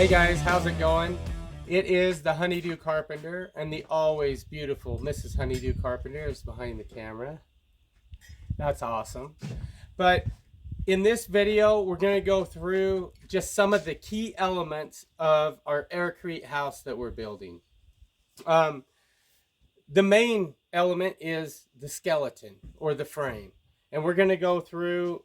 Hey guys, how's it going? It is the Honeydew Carpenter and the always beautiful Mrs. Honeydew Carpenter is behind the camera. That's awesome. But in this video, we're going to go through just some of the key elements of our aircrete house that we're building. The main element is the skeleton or the frame. And we're going to go through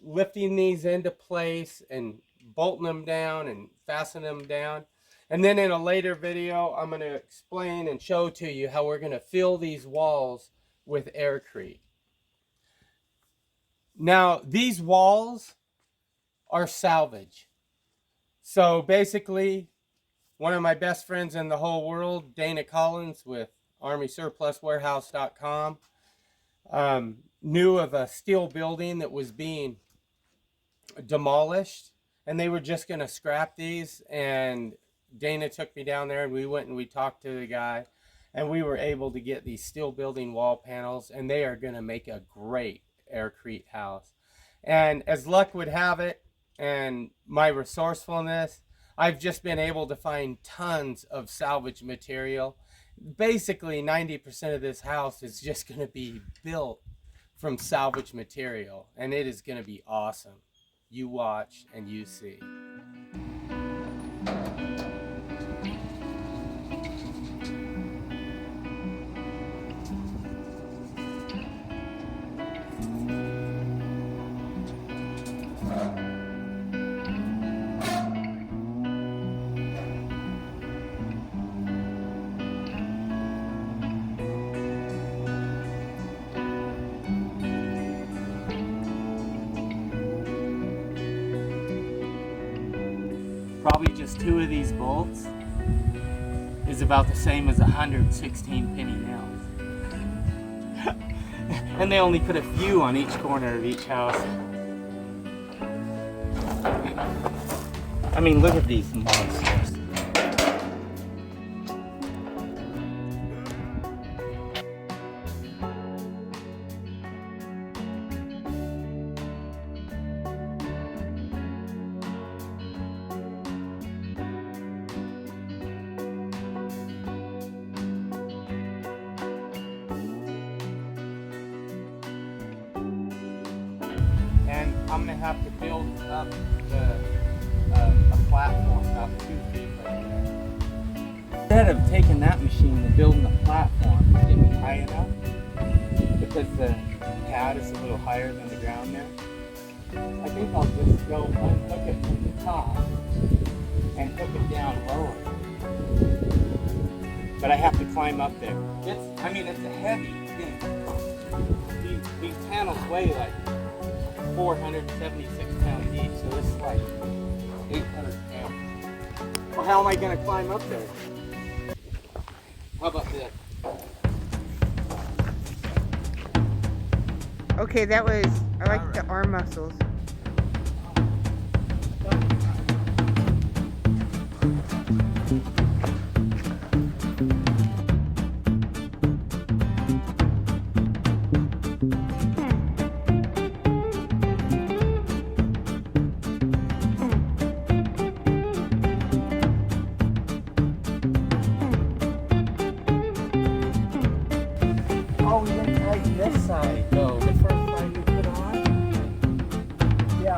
lifting these into place and bolting them down and fastening them down. And then in a later video, I'm going to explain and show to you how we're going to fill these walls with aircrete. Now, these walls are salvage. So basically, one of my best friends in the whole world, Dana Collins with ArmySurplusWarehouse.com, knew of a steel building that was being demolished, and they were just going to scrap these. And Dana took me down there, and we went and we talked to the guy, and we were able to get these steel building wall panels, and they are going to make a great aircrete house. And as luck would have it, and my resourcefulness, I've just been able to find tons of salvage material. Basically 90% of this house is just going to be built from salvage material, and it is going to be awesome. You watch and you see. Probably just 2 of these bolts is about the same as 116 penny nails. And they only put a few on each corner of each house. I mean, look at these monsters. And I'm going to have to build up a platform about 2 feet right there. Instead of taking that machine and building a platform to get me high enough, because the pad is a little higher than the ground there, I think I'll just go unhook it from the top and hook it down lower. But I have to climb up there. It's a heavy thing. These panels weigh like 476 pounds each, so this is like 800 pounds. Well, how am I going to climb up there? How about this? Okay, I like the arm muscles. Oh, we didn't tighten this side though. The first side we put on. Yeah,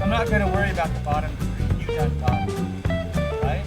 I'm not going to worry about the bottom. You got top. Right?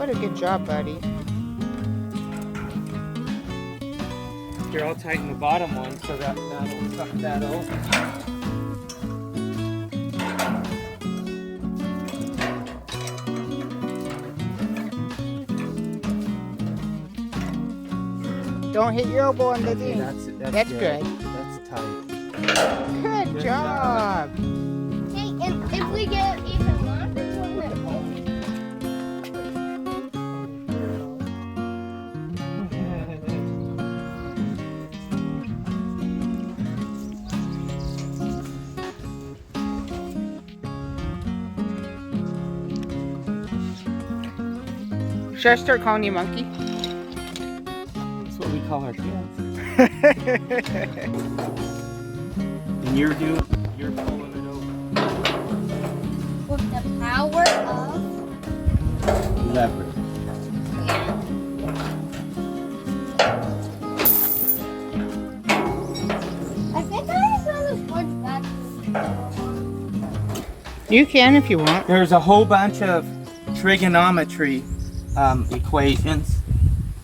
What a good job, buddy. Here, I'll tighten the bottom one so that that'll suck that over. Don't hit your elbow on the Okay, thing. that's good. That's tight. Good Good job. Hey, and if we get even longer, we're gonna hold it. Should I start calling you Monkey? That's what we call our kids. And you're pulling it over. With the power of Leverage. I think I just want to switch back. You can if you want. There's a whole bunch of trigonometry equations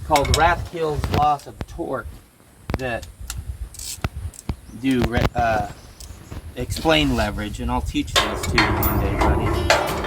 called Rathkeel's laws of torque that do explain leverage, and I'll teach those to you one day, buddy.